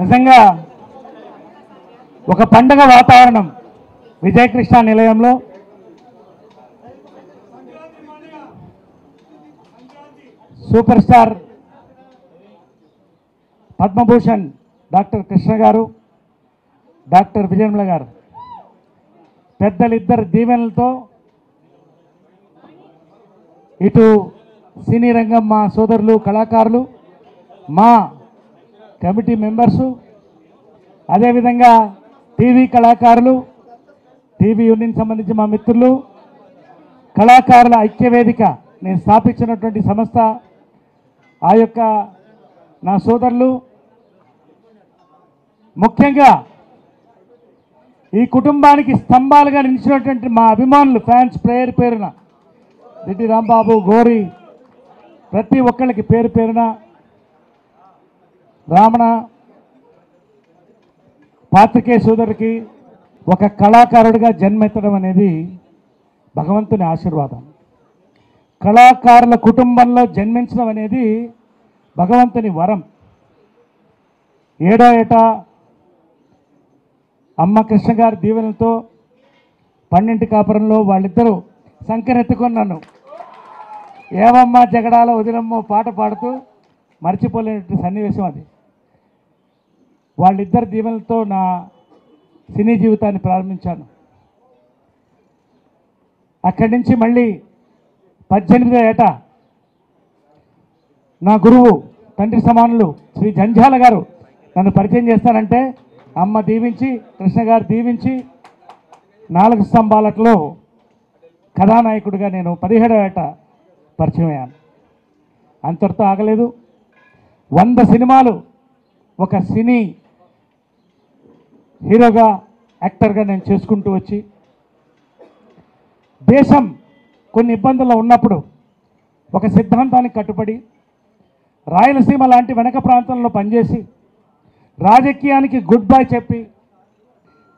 నిజంగా ఒక పండగ వాతావరణం విజయకృష్ణ నిలయంలో. Super star Padma Bhushan doctor Krishna గారు, డాక్టర్ విజయనిర్మల గారు పెద్దలిద్దరు దీవెనలతో ఇటు సినీ రంగం మా సోదరులు కళాకారులు, మా కమిటీ మెంబర్సు, అదేవిధంగా టీవీ కళాకారులు, టీవీ యూనియన్ సంబంధించి మా మిత్రులు, కళాకారుల ఐక్యవేదిక నేను స్థాపించినటువంటి సంస్థ, ఆ యొక్క నా సోదరులు, ముఖ్యంగా ఈ కుటుంబానికి స్తంభాలుగా నిలిచినటువంటి మా అభిమానులు, ఫ్యాన్స్ పేరు పేరున రెడ్డి రాంబాబు, గోరి, ప్రతి ఒక్కళ్ళకి పేరు పేరున, రామణ, పాత్రికేయ సోదరుడికి ఒక కళాకారుడిగా జన్మెత్తడం అనేది భగవంతుని ఆశీర్వాదం. కళాకారుల కుటుంబంలో జన్మించడం అనేది భగవంతుని వరం. ఏడో ఏటా అమ్మ కృష్ణ గారి దీవెనలతో 12 కాపురంలో వాళ్ళిద్దరూ సంకరెత్తుకొని నన్ను ఏవమ్మా జగడాల వదిలమ్మో పాట పాడుతూ మర్చిపోలేనటువంటి సన్నివేశం అది. వాళ్ళిద్దరు దీవెనలతో నా సినీ జీవితాన్ని ప్రారంభించాను. అక్కడి నుంచి మళ్ళీ 18వ ఏట నా గురువు, తండ్రి సమానులు శ్రీ జంజాల గారు నన్ను పరిచయం చేస్తానంటే అమ్మ దీవించి, కృష్ణ గారు దీవించి 4 స్తంభాలలో కథానాయకుడిగా నేను 17వ ఏట పరిచయం అయ్యాను. అంతటితో ఆగలేదు. 100 సినిమాలు ఒక సినీ హీరోగా, యాక్టర్గా నేను చేసుకుంటూ వచ్చి, దేశం కొన్ని ఇబ్బందుల్లో ఉన్నప్పుడు ఒక సిద్ధాంతానికి కట్టుబడి రాయలసీమ లాంటి వెనక ప్రాంతంలో పనిచేసి రాజకీయానికి గుడ్ బై చెప్పి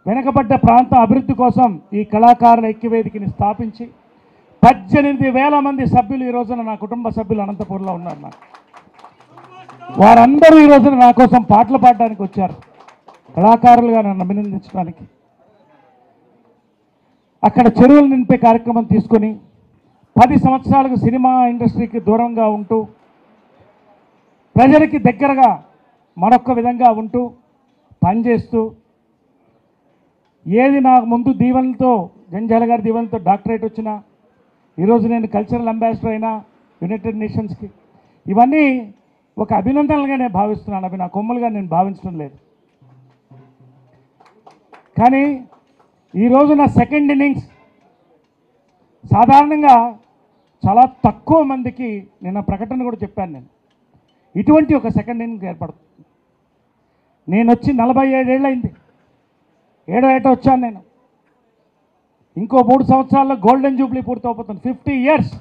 వెనకబడ్డ ప్రాంతం అభివృద్ధి కోసం ఈ కళాకారుల ఐక్యవేదికని స్థాపించి 18,000 మంది సభ్యులు ఈ రోజున నా కుటుంబ సభ్యులు అనంతపూర్లో ఉన్నారు. నాకు వారందరూ ఈ రోజున నా కోసం పాటలు పాడడానికి వచ్చారు, కళాకారులుగా నన్ను అభినందించడానికి. అక్కడ చెరువులు నింపే కార్యక్రమం తీసుకొని 10 సంవత్సరాలకు సినిమా ఇండస్ట్రీకి దూరంగా ఉంటూ ప్రజలకి దగ్గరగా మరొక విధంగా ఉంటూ పనిచేస్తూ, ఏది నాకు ముందు దీవెనలతో, జంజాల గారి దీవెనలతో డాక్టరేట్ వచ్చినా, ఈరోజు నేను కల్చరల్ అంబాసిడర్ అయినా యునైటెడ్ నేషన్స్కి, ఇవన్నీ ఒక అభినందనలుగా నేను భావిస్తున్నాను. అవి నా కొమ్ములుగా నేను భావించడం లేదు. కానీ ఈరోజు నా సెకండ్ ఇన్నింగ్స్ సాధారణంగా చాలా తక్కువ మందికి, నిన్న ప్రకటన కూడా చెప్పాను, నేను ఇటువంటి ఒక సెకండ్ ఇన్నింగ్స్ ఏర్పడుతుంది. నేను వచ్చి 47 ఏళ్ళు అయింది. 7వ ఏట వచ్చాను నేను. ఇంకో 3 సంవత్సరాల్లో గోల్డెన్ జూబ్లీ పూర్తవుతుంది. 50 ఇయర్స్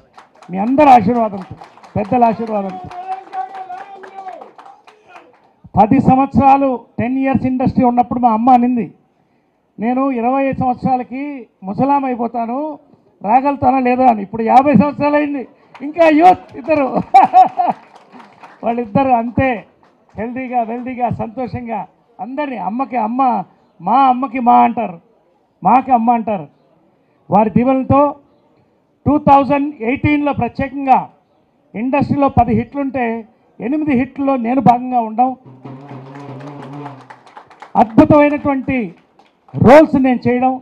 మీ అందరి ఆశీర్వాదంతో, పెద్దల ఆశీర్వాదంతో. 10 సంవత్సరాలు 10 ఇయర్స్ ఇండస్ట్రీ ఉన్నప్పుడు మా అమ్మ అనింది, నేను 25 సంవత్సరాలకి ముసలాం అయిపోతాను, రాగలుగుతానా లేదా అని. ఇప్పుడు 50 సంవత్సరాలు అయింది, ఇంకా యూత్ ఇద్దరు. వాళ్ళిద్దరు అంతే హెల్దీగా, వెల్దీగా, సంతోషంగా అందరినీ, అమ్మకి అమ్మ, మా అమ్మకి మా అంటారు, మాకి అమ్మ అంటారు. వారి దీవెనలతో 2018లో ప్రత్యేకంగా ఇండస్ట్రీలో 10 హిట్లుంటే 8 హిట్లలో నేను భాగంగా ఉండడం, అద్భుతమైనటువంటి రోల్స్ నేను చేయడం.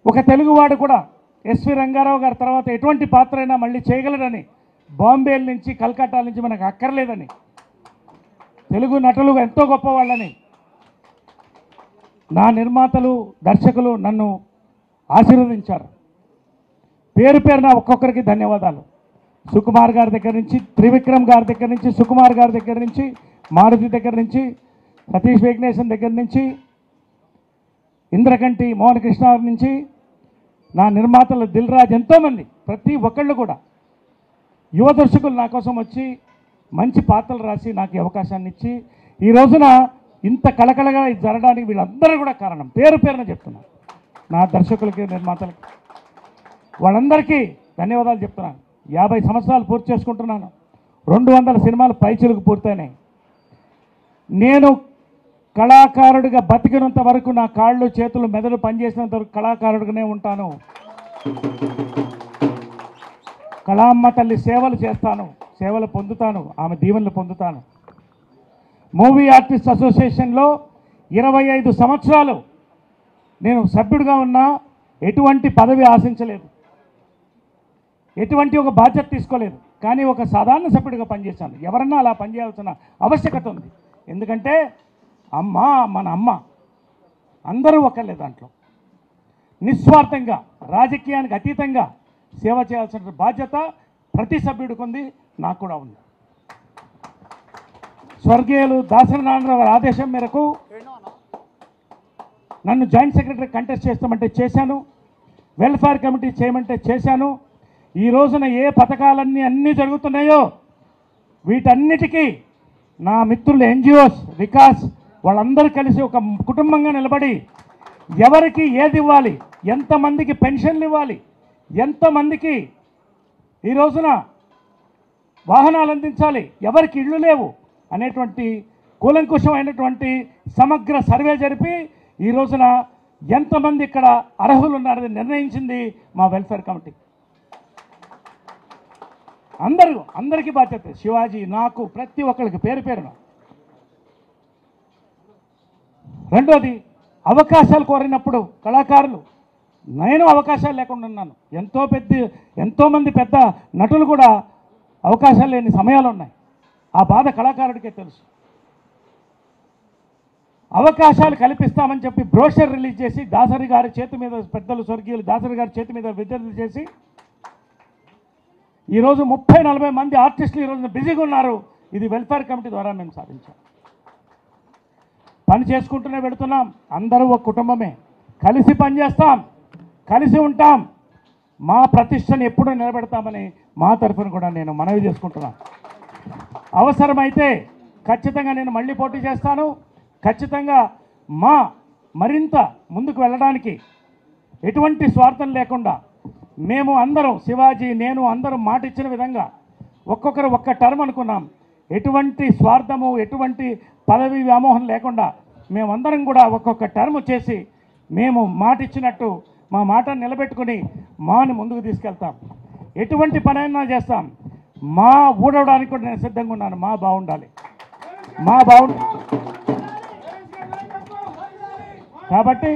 ఒక తెలుగువాడు కూడా ఎస్వి రంగారావు గారి తర్వాత ఎటువంటి పాత్ర అయినా మళ్ళీ చేయగలడని, బాంబే నుంచి, కలకత్తా నుంచి మనకు అక్కర్లేదని, తెలుగు నటులు ఎంతో గొప్పవాళ్ళని నా నిర్మాతలు, దర్శకులు నన్ను ఆశీర్వదించారు. పేరు పేరున ఒక్కొక్కరికి ధన్యవాదాలు. సుకుమార్ గారి దగ్గర నుంచి, త్రివిక్రమ్ గారి దగ్గర నుంచి, సుకుమార్ గారి దగ్గర నుంచి, మారుతి దగ్గర నుంచి, సతీష్ వేగ్నేశన్ దగ్గర నుంచి, ఇంద్రకంటి మోహన్ కృష్ణ గారి నుంచి, నా నిర్మాతలు దిల్ రాజ్, ఎంతోమంది, ప్రతి ఒక్కళ్ళు కూడా యువ దర్శకులు నా కోసం వచ్చి మంచి పాత్రలు రాసి నాకు అవకాశాన్ని ఇచ్చి ఈ రోజున ఇంత కళకళగా ఇది జరగడానికి వీళ్ళందరూ కూడా కారణం. పేరు పేరున చెప్తున్నాను. నా దర్శకులకి, నిర్మాతలకి, వాళ్ళందరికీ ధన్యవాదాలు చెప్తున్నాను. 50 సంవత్సరాలు పూర్తి చేసుకుంటున్నాను. 200 సినిమాలు పైచిలకు పూర్తయినాయి. నేను కళాకారుడిగా బతికినంత వరకు నా కాళ్ళు చేతులు మెదడు పనిచేసినంత వరకు కళాకారుడిగానే ఉంటాను. కళామ్మ తల్లి సేవలు చేస్తాను, సేవలు పొందుతాను, ఆమె దీవెనలు పొందుతాను. మూవీ ఆర్టిస్ట్ అసోసియేషన్లో 25 సంవత్సరాలు నేను సభ్యుడిగా ఉన్నా ఎటువంటి పదవి ఆశించలేదు, ఎటువంటి ఒక బాధ్యత తీసుకోలేదు. కానీ ఒక సాధారణ సభ్యుడిగా పనిచేశాను. ఎవరన్నా అలా పనిచేయాల్సిన ఆవశ్యకత ఉంది. ఎందుకంటే అమ్మ మన అమ్మ, అందరూ ఒకళ్ళే. దాంట్లో నిస్వార్థంగా రాజకీయానికి అతీతంగా సేవ చేయాల్సిన బాధ్యత ప్రతి సభ్యుడికి ఉంది, నాకు కూడా ఉంది. స్వర్గీయులు దాసరి నారాయణరావు గారి ఆదేశం మేరకు నన్ను జాయింట్ సెక్రటరీ కంటెస్ట్ చేస్తామంటే చేశాను, వెల్ఫేర్ కమిటీ చేయమంటే చేశాను. ఈ రోజున ఏ పథకాలన్నీ అన్నీ జరుగుతున్నాయో వీటన్నిటికీ నా మిత్రులు ఎన్జిఓస్, వికాస్ వాళ్ళందరూ కలిసి ఒక కుటుంబంగా నిలబడి ఎవరికి ఏది ఇవ్వాలి, ఎంతమందికి పెన్షన్లు ఇవ్వాలి, ఎంతమందికి ఈ రోజున వాహనాలు అందించాలి, ఎవరికి ఇళ్ళు లేవు అనేటువంటి కూలంకుషమైనటువంటి సమగ్ర సర్వే జరిపి ఈ రోజున ఎంతమంది ఇక్కడ అర్హులు ఉన్నారని నిర్ణయించింది మా వెల్ఫేర్ కమిటీ. అందరికీ బాధ్యత. శివాజీ, నాకు, ప్రతి ఒక్కరికి పేరు పేరున. రెండోది, అవకాశాలు కోరినప్పుడు కళాకారులు, నేను అవకాశాలు లేకుండా ఉన్నాను. ఎంతోమంది పెద్ద నటులు కూడా అవకాశాలు లేని సమయాలు ఉన్నాయి. ఆ బాధ కళాకారుడికే తెలుసు. అవకాశాలు కల్పిస్తామని చెప్పి బ్రోషర్ రిలీజ్ చేసి దాసరి గారి చేతి మీద, పెద్దలు స్వర్గీయులు దాసరి గారి చేతి మీద విడుదల చేసి ఈరోజు 30-40 మంది ఆర్టిస్టులు ఈరోజు బిజీగా ఉన్నారు. ఇది వెల్ఫేర్ కమిటీ ద్వారా మేము సాధించాం. పని చేసుకుంటూనే వెళుతున్నాం. అందరూ ఒక కుటుంబమే, కలిసి పనిచేస్తాం, కలిసి ఉంటాం. మా ప్రతిష్టను ఎప్పుడూ నిలబెడతామని మా తరఫున కూడా నేను మనవి చేసుకుంటున్నాను. అవసరమైతే ఖచ్చితంగా నేను మళ్ళీ పోటీ చేస్తాను. ఖచ్చితంగా మరింత ముందుకు వెళ్ళడానికి ఎటువంటి స్వార్థం లేకుండా మేము అందరం, శివాజీ, నేను అందరం మాట ఇచ్చిన విధంగా ఒక్కొక్కరు ఒక్క టర్మ్ అనుకున్నాం. ఎటువంటి స్వార్థము, ఎటువంటి పదవి వ్యామోహం లేకుండా మేమందరం కూడా ఒక్కొక్క టర్మ్ చేసి మేము మాట ఇచ్చినట్టు మా మాట నిలబెట్టుకుని మాని ముందుకు తీసుకెళ్తాం. ఎటువంటి పనైనా చేస్తాం. మా ఊడవడానికి కూడా నేను సిద్ధంగా ఉన్నాను. మా బాగుండాలి. కాబట్టి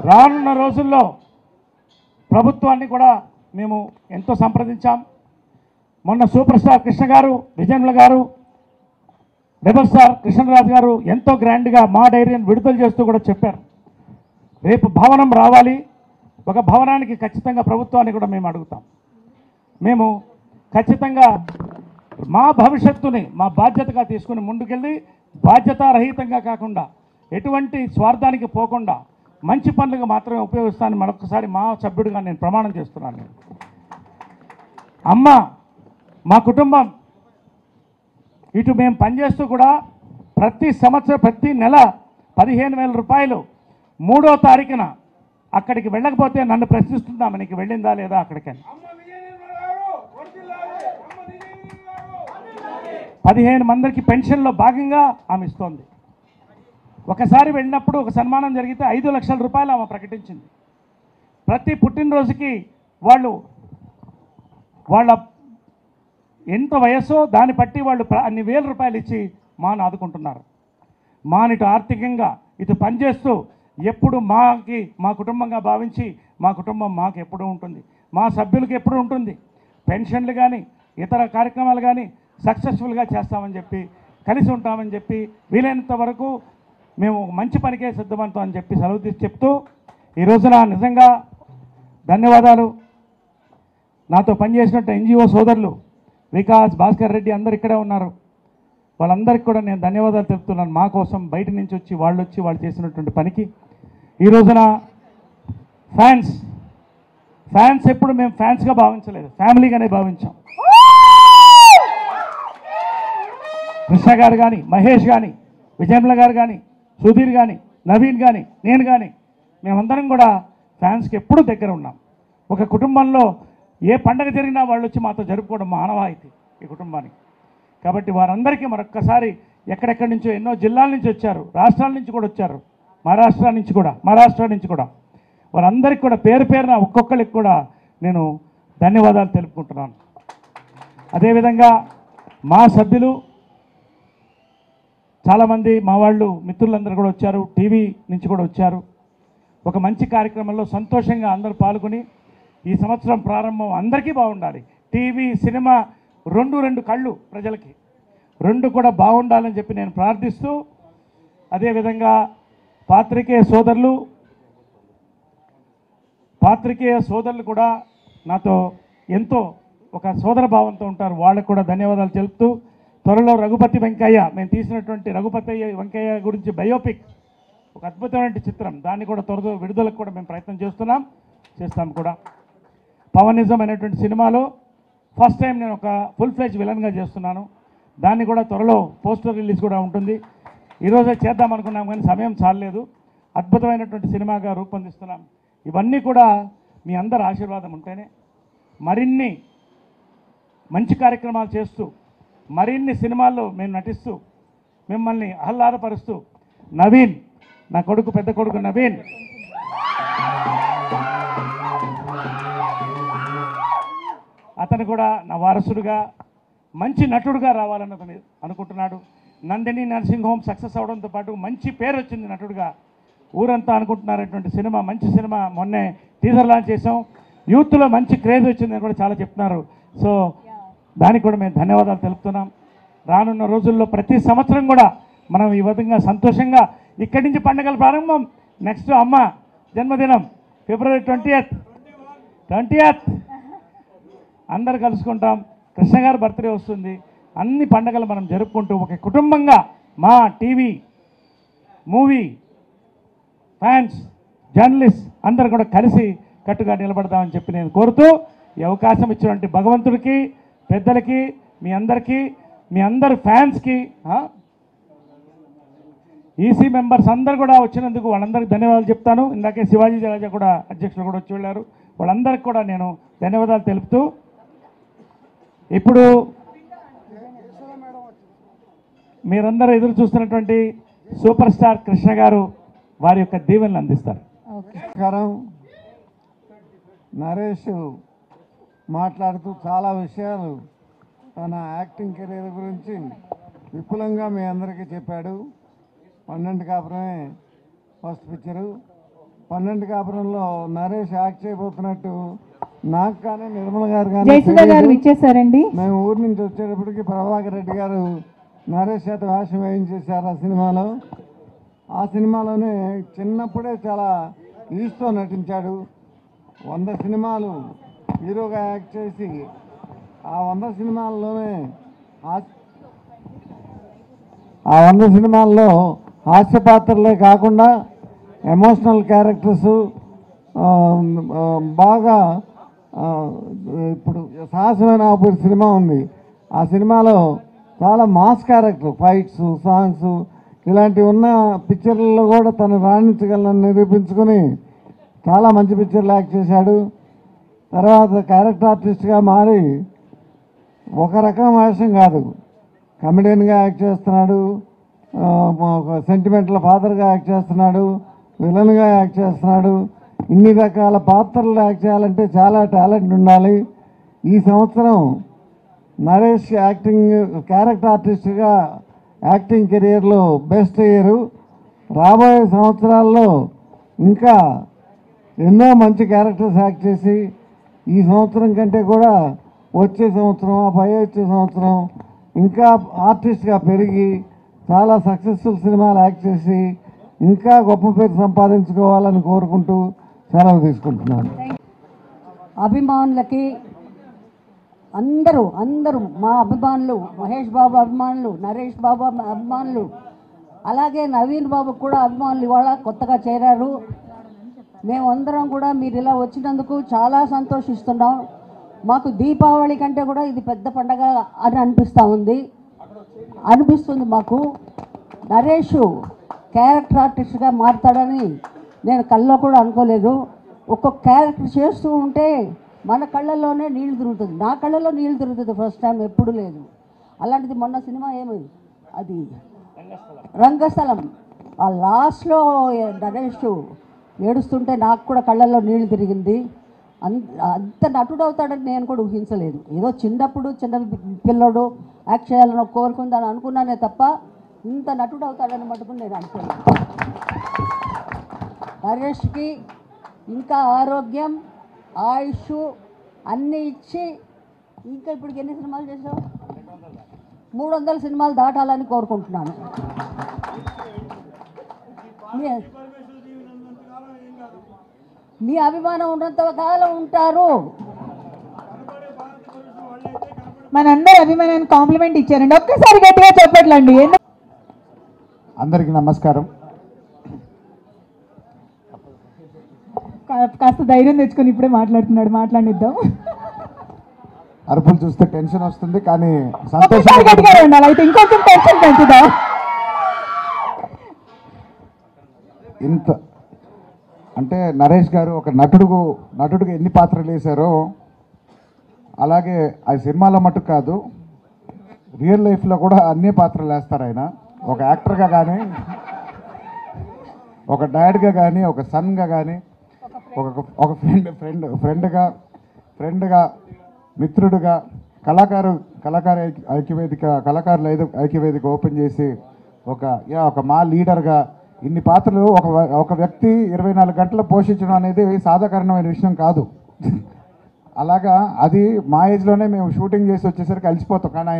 రానున్న రోజుల్లో ప్రభుత్వాన్ని కూడా మేము ఎంతో సంప్రదించాం. మొన్న సూపర్ స్టార్ కృష్ణ గారు, విజయన్ల గారు, రెబల్ స్టార్ కృష్ణరాజు గారు ఎంతో గ్రాండ్గా మా డైరీని విడుదల చేస్తూ కూడా చెప్పారు. రేపు భవనం రావాలి. ఒక భవనానికి ఖచ్చితంగా ప్రభుత్వాన్ని కూడా మేము అడుగుతాం. మేము ఖచ్చితంగా మా భవిష్యత్తుని మా బాధ్యతగా తీసుకుని ముందుకెళ్ళి బాధ్యతారహితంగా కాకుండా ఎటువంటి స్వార్థానికి పోకుండా మంచి పనులకు మాత్రమే ఉపయోగిస్తానని మరొకసారి మా సభ్యుడిగా నేను ప్రమాణం చేస్తున్నాను. అమ్మ, మా కుటుంబం ఇటు మేము పనిచేస్తూ కూడా ప్రతి సంవత్సరం, ప్రతి నెల 15,000 రూపాయలు 3వ తారీఖున అక్కడికి వెళ్ళకపోతే నన్ను ప్రశ్నిస్తుందాం, నీకు వెళ్ళిందా లేదా అక్కడికని. 15 మందికి పెన్షన్లో భాగంగా ఆమె ఇస్తోంది. ఒకసారి వెళ్ళినప్పుడు ఒక సన్మానం జరిగితే 5 లక్షల రూపాయలు ఆమె ప్రకటించింది. ప్రతి పుట్టినరోజుకి వాళ్ళ ఎంత వయస్సో దాన్ని బట్టి వాళ్ళు అన్ని వేల రూపాయలు ఇచ్చి మాను ఆదుకుంటున్నారు. మానిటు ఆర్థికంగా ఇటు పనిచేస్తూ ఎప్పుడు మా కుటుంబంగా భావించి మా కుటుంబం మాకు ఎప్పుడూ ఉంటుంది, మా సభ్యులకు ఎప్పుడూ ఉంటుంది. పెన్షన్లు కానీ ఇతర కార్యక్రమాలు కానీ సక్సెస్ఫుల్గా చేస్తామని చెప్పి, కలిసి ఉంటామని చెప్పి, వీలైనంత వరకు మేము మంచి పనికే సిద్ధమంతాం అని చెప్పి సెలవు తీసి చెప్తూ ఈ రోజున నిజంగా ధన్యవాదాలు. నాతో పనిచేసినట్టు ఎన్జిఓ సోదరులు వికాస్, భాస్కర్ రెడ్డి అందరు ఇక్కడే ఉన్నారు. వాళ్ళందరికీ కూడా నేను ధన్యవాదాలు తెలుపుతున్నాను. మా కోసం బయట నుంచి వచ్చి వాళ్ళు చేసినటువంటి పనికి. ఈ రోజున ఫ్యాన్స్ ఎప్పుడు మేము ఫ్యాన్స్గా భావించలేదు, ఫ్యామిలీగానే భావించాం. కృష్ణ గారు కానీ, మహేష్ కానీ, విజయమ్ల గారు కానీ, సుధీర్ కానీ, నవీన్ కానీ, నేను కానీ మేమందరం కూడా ఫ్యాన్స్కి ఎప్పుడూ దగ్గర ఉన్నాం. ఒక కుటుంబంలో ఏ పండగ జరిగినా వాళ్ళు వచ్చి మాతో జరుపుకోవడం మా ఆనవాయితీ ఈ కుటుంబానికి. కాబట్టి వారందరికీ మరొక్కసారి ఎక్కడెక్కడి నుంచో ఎన్నో జిల్లాల నుంచి వచ్చారు, రాష్ట్రాల నుంచి కూడా వచ్చారు, మహారాష్ట్ర నుంచి కూడా వారందరికీ కూడా పేరు పేరున ఒక్కొక్కరికి కూడా నేను ధన్యవాదాలు తెలుపుకుంటున్నాను. అదేవిధంగా మా సభ్యులు చాలామంది మా వాళ్ళు మిత్రులందరూ కూడా వచ్చారు, టీవీ నుంచి కూడా వచ్చారు. ఒక మంచి కార్యక్రమంలో సంతోషంగా అందరూ పాల్గొని ఈ సంవత్సరం ప్రారంభం అందరికీ బాగుండాలి. టీవీ సినిమా రెండు కళ్ళు ప్రజలకి రెండు కూడా బాగుండాలని చెప్పి నేను ప్రార్థిస్తూ, అదేవిధంగా పాత్రికేయ సోదరులు కూడా నాతో ఎంతో ఒక సోదర భావంతో ఉంటారు. వాళ్ళకు కూడా ధన్యవాదాలు తెలుపుతూ, త్వరలో రఘుపతి వెంకయ్య మేము తీసినటువంటి రఘుపతి వెంకయ్య గురించి బయోపిక్ ఒక అద్భుతమైన చిత్రం, దాన్ని కూడా త్వరలో విడుదలకు కూడా మేము ప్రయత్నం చేస్తాం కూడా. పవనిజం అనేటువంటి సినిమాలో ఫస్ట్ టైం నేను ఒక ఫుల్ ఫ్లెజ్ విలన్గా చేస్తున్నాను. దాన్ని కూడా త్వరలో పోస్టర్ రిలీజ్ కూడా ఉంటుంది. ఈరోజే చేద్దాం అనుకున్నాం కానీ సమయం చాలలేదు. అద్భుతమైనటువంటి సినిమాగా రూపొందిస్తున్నాం. ఇవన్నీ కూడా మీ అందరి ఆశీర్వాదం ఉంటేనే మరిన్ని మంచి కార్యక్రమాలు చేస్తూ, మరిన్ని సినిమాల్లో మేము నటిస్తూ, మిమ్మల్ని ఆహ్లాదపరుస్తూ, నవీన్ నా కొడుకు, పెద్ద కొడుకు నవీన్ అతను కూడా నా వారసుడుగా మంచి నటుడుగా రావాలని అతను అనుకుంటున్నాడు. నందిని నర్సింగ్ హోమ్ సక్సెస్ అవడంతో పాటు మంచి పేరు వచ్చింది నటుడుగా. ఊరంతా అనుకుంటున్నారటువంటి సినిమా, మంచి సినిమా. మొన్నే టీజర్ లాంచ్ చేసాం, యూత్లో మంచి క్రేజ్ వచ్చిందని కూడా చాలా చెప్తున్నారు. సో దానికి కూడా మేము ధన్యవాదాలు తెలుపుతున్నాం. రానున్న రోజుల్లో ప్రతి సంవత్సరం కూడా మనం ఈ విధంగా సంతోషంగా ఇక్కడి నుంచి పండుగల ప్రారంభం. నెక్స్ట్ అమ్మ జన్మదినం ఫిబ్రవరి 20th అందరు కలుసుకుంటాం. కృష్ణ గారి బర్త్డే వస్తుంది. అన్ని పండుగలు మనం జరుపుకుంటూ ఒక కుటుంబంగా మా టీవీ మూవీ ఫ్యాన్స్ జర్నలిస్ట్ అందరు కూడా కలిసి కట్టుగా నిలబడదామని చెప్పి నేను కోరుతూ, ఈ అవకాశం ఇచ్చినటువంటి భగవంతుడికి, పెద్దలకి, మీ అందరి ఫ్యాన్స్కి, ఈసీ మెంబర్స్ అందరు కూడా వచ్చినందుకు వాళ్ళందరికీ ధన్యవాదాలు చెప్తాను. ఇందాకే శివాజీ రాజా కూడా అధ్యక్షులు కూడా వచ్చి వెళ్ళారు. వాళ్ళందరికీ కూడా నేను ధన్యవాదాలు తెలుపుతూ, ఇప్పుడు మీరందరూ ఎదురు చూస్తున్నటువంటి సూపర్ స్టార్ కృష్ణ గారు వారి యొక్క దీవెనలు అందిస్తారు. నరేష్ మాట్లాడుతూ చాలా విషయాలు తన యాక్టింగ్ కెరీర్ గురించి విపులంగా మీ అందరికీ చెప్పాడు. 12 కాపురమే ఫస్ట్ పిక్చరు. 12 కాపురంలో నరేష్ యాక్ట్ చేయబోతున్నట్టు నాకు కానీ నిర్మల గారు కానీ మేము ఊరి నుంచి వచ్చేటప్పటికి ప్రభాకర్ రెడ్డి గారు నరేష్ చేత వేషం వేయించేశారు ఆ సినిమాలో. ఆ సినిమాలోనే చిన్నప్పుడే చాలా ఈస్తో నటించాడు. 100 సినిమాలు హీరోగా యాక్ట్ చేసి ఆ 100 సినిమాల్లోనే ఆ 100 సినిమాల్లో హాస్య పాత్రలే కాకుండా ఎమోషనల్ క్యారెక్టర్స్ బాగా, ఇప్పుడు సాహసమైన ఆపూరి సినిమా ఉంది. ఆ సినిమాలో చాలా మాస్ క్యారెక్టర్, ఫైట్స్, సాంగ్స్ ఇలాంటివి ఉన్న పిక్చర్లలో కూడా తను రాణించగలని నిరూపించుకొని చాలా మంచి పిక్చర్లు యాక్ట్ చేశాడు. తర్వాత క్యారెక్టర్ ఆర్టిస్ట్గా మారి ఒక రకం వేషం కాదు, కమెడియన్గా యాక్ట్ చేస్తున్నాడు, సెంటిమెంటల్ ఫాదర్గా యాక్ట్ చేస్తున్నాడు, విలన్గా యాక్ట్ చేస్తున్నాడు. ఇన్ని రకాల పాత్రలు యాక్ట్ చేయాలంటే చాలా టాలెంట్ ఉండాలి. ఈ సంవత్సరం నరేష్ క్యారెక్టర్ ఆర్టిస్ట్గా యాక్టింగ్ కెరియర్లో బెస్ట్ ఇయర్. రాబోయే సంవత్సరాల్లో ఇంకా ఎన్నో మంచి క్యారెక్టర్స్ యాక్ట్ చేసి ఈ సంవత్సరం కంటే కూడా వచ్చే సంవత్సరం, వచ్చే సంవత్సరం ఇంకా ఆర్టిస్ట్గా పెరిగి చాలా సక్సెస్ఫుల్ సినిమాలు యాక్ట్ చేసి ఇంకా గొప్ప పేరు సంపాదించుకోవాలని కోరుకుంటూ సెలవు తీసుకుంటున్నాను. అభిమానులకి అందరూ మా అభిమానులు, మహేష్ బాబు అభిమానులు, నరేష్ బాబు అభిమానులు, అలాగే నవీన్ బాబు కూడా అభిమానులు ఇవాళ కొత్తగా చేరారు. మేమందరం కూడా మీరు ఇలా వచ్చినందుకు చాలా సంతోషిస్తున్నాం. మాకు దీపావళి కంటే కూడా ఇది పెద్ద పండగ అని అనిపిస్తుంది మాకు. నరేష్ క్యారెక్టర్ ఆర్టిస్ట్గా మారుతాడని నేను కల్లో కూడా అనుకోలేదు. ఒక్కొక్క క్యారెక్టర్ చేస్తూ ఉంటే మన కళ్ళల్లోనే నీళ్ళు తిరుగుతుంది. నా కళ్ళలో నీళ్ళు తిరుగుతుంది ఫస్ట్ టైం, ఎప్పుడు లేదు. అలాంటిది మొన్న సినిమా ఏమి అది రంగస్థలం ఆ లాస్ట్లో నరేష్ ఏడుస్తుంటే నాకు కూడా కళ్ళల్లో నీళ్లు తిరిగింది. అంత నటుడు అవుతాడని నేను కూడా ఊహించలేదు. ఏదో చిన్నప్పుడు చిన్న పిల్లడు యాక్ట్ చేయాలని కోరుకుందని అనుకున్నానే తప్ప ఇంత నటుడు అవుతాడని మటుకు నేను అనుకోలేదు. నరేష్కి ఇంకా ఆరోగ్యం, ఆయుష్ అన్నీ ఇచ్చి ఇంకా ఇప్పుడు ఎన్ని సినిమాలు చేసావు? 300 సినిమాలు దాటాలని కోరుకుంటున్నాను. మీ అభిమానం ఉన్నంత కాలం ఉంటారు. మనందరి అభిమానాన్ని కాంప్లిమెంట్ ఇచ్చారండి. ఒక్కసారి గట్టిగా చెప్పట్లండి. అందరికీ నమస్కారం. కాస్త ధైర్యం తెచ్చుకొని ఇప్పుడే మాట్లాడుతున్నాడు, మాట్లాడిద్దాం. అరుపులు చూస్తే టెన్షన్ వస్తుంది, కానీ ఒక్కసారి గట్టిగా ఉండాలి. అయితే ఇంకొంచెం టెన్షన్ పెంచుదాం. ఇంత అంటే నరేష్ గారు ఒక నటుడుగా ఎన్ని పాత్రలు వేశారో అలాగే ఆ సినిమాలో మటుకు కాదు, రియల్ లైఫ్లో కూడా అన్ని పాత్రలు వేస్తారు ఆయన. ఒక యాక్టర్గా కానీ, ఒక డాడ్గా కానీ, ఒక సన్గా కానీ, ఒక ఫ్రెండ్గా, మిత్రుడుగా, కళాకారుల ఐక్యవేదిక ఓపెన్ చేసి ఒక మా లీడర్గా ఇన్ని పాత్రలు ఒక వ్యక్తి 24 గంటలు పోషించడం అనేది సాధారణమైన విషయం కాదు. అలాగా అది మా ఏజ్లోనే మేము షూటింగ్ చేసి వచ్చేసరికి అలసిపోతాం. కానీ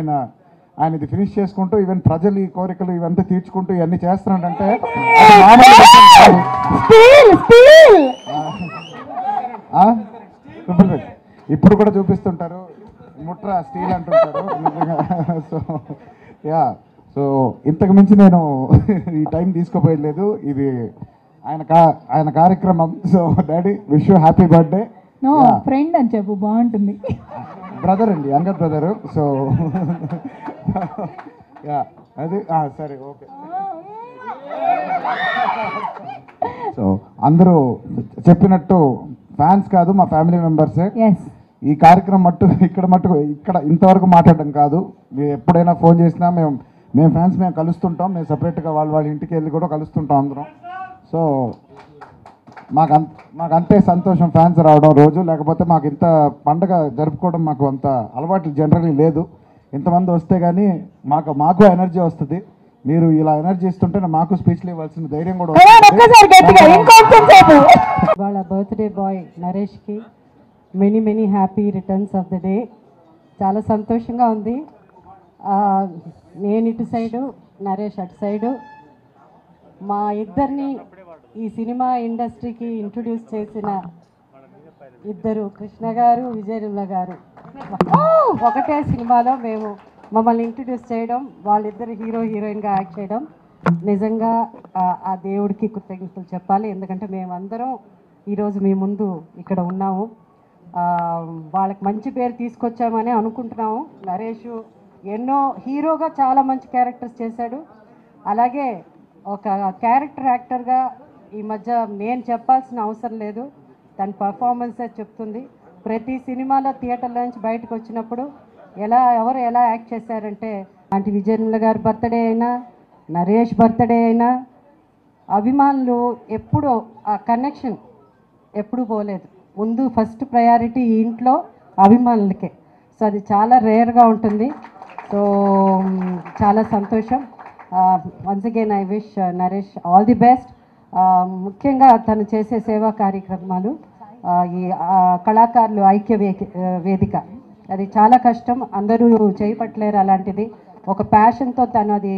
ఆయన ఇది ఫినిష్ చేసుకుంటూ ఈవెన్ ప్రజలు ఈ కోరికలు ఇవంతా తీర్చుకుంటూ ఇవన్నీ చేస్తున్నాడంటే ఇప్పుడు కూడా చూపిస్తుంటారు, ముట్రా స్టీల్ అంటుంటారు. సో ఇంతకు మించి నేను ఈ టైం తీసుకోపోయలేదు. ఇది ఆయన కార్యక్రమం. So daddy wish you happy birthday. No friend అని చెప్పు, బాగుంటుంది. బ్రదర్ అండి, యంగర్ బ్రదరు. సో అది సరే, ఓకే. సో అందరూ చెప్పినట్టు ఫ్యాన్స్ కాదు, మా ఫ్యామిలీ మెంబర్సే. ఈ కార్యక్రమం ఇక్కడ ఇంతవరకు మాట్లాడడం కాదు. మీరు ఎప్పుడైనా ఫోన్ చేసినా మేము ఫ్యాన్స్ మేము కలుస్తుంటాం. మేము సపరేట్గా వాళ్ళ ఇంటికి వెళ్ళి కూడా కలుస్తుంటాం అందరం. సో మాకు అంతే సంతోషం ఫ్యాన్స్ రావడం రోజు. లేకపోతే మాకు ఇంత పండగ జరుపుకోవడం మాకు అంత అలవాటు జనరల్లీ లేదు. ఇంతమంది వస్తే కానీ మాకు ఎనర్జీ వస్తుంది. మీరు ఇలా ఎనర్జీ ఇస్తుంటే మాకు స్పీచ్లు ఇవ్వాల్సిన ధైర్యం కూడా వాళ్ళ బర్త్డే బాయ్ నరేష్కి many happy returns of the day. చాలా సంతోషంగా ఉంది. నేను ఇటు సైడు, నరేష్ అటు సైడు. మా ఇద్దరిని ఈ సినిమా ఇండస్ట్రీకి ఇంట్రొడ్యూస్ చేసిన ఇద్దరు, కృష్ణ గారు, విజయనిర్మల గారు, ఒకటే సినిమాలో మమ్మల్ని ఇంట్రొడ్యూస్ చేయడం, వాళ్ళిద్దరు హీరోయిన్గా యాక్ట్ చేయడం నిజంగా ఆ దేవుడికి కృతజ్ఞతలు చెప్పాలి. ఎందుకంటే మేమందరం ఈరోజు మీ ముందు ఇక్కడ ఉన్నాము. వాళ్ళకి మంచి పేరు తీసుకొచ్చామని అనుకుంటున్నాము. నరేష్ ఎన్నో హీరోగా చాలా మంచి క్యారెక్టర్స్ చేశాడు. అలాగే ఒక క్యారెక్టర్ యాక్టర్గా ఈ మధ్య నేను చెప్పాల్సిన అవసరం లేదు, తన పర్ఫార్మెన్సే చెప్తుంది. ప్రతి సినిమాలో థియేటర్లో నుంచి బయటకు వచ్చినప్పుడు ఎవరు ఎలా యాక్ట్ చేశారంటే, అంటే విజయనిర్మల గారి బర్త్డే అయినా, నరేష్ బర్త్డే అయినా, అభిమానులు ఎప్పుడూ ఆ కనెక్షన్ ఎప్పుడూ పోలేదు. ముందు ఫస్ట్ ప్రయారిటీ ఈ ఇంట్లో అభిమానులకే. సో అది చాలా రేర్గా ఉంటుంది. సో చాలా సంతోషం. Once again I wish Naresh all the best. ముఖ్యంగా తను చేసే సేవా కార్యక్రమాలు, ఈ కళాకారులు ఐక్య వేదిక, అది చాలా కష్టం, అందరూ చేయపట్లేరు. అలాంటిది ఒక ప్యాషన్తో తను అది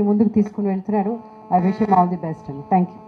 ముందుకు తీసుకుని వెళ్తున్నాడు. I wish him all the best అండి. Thank you.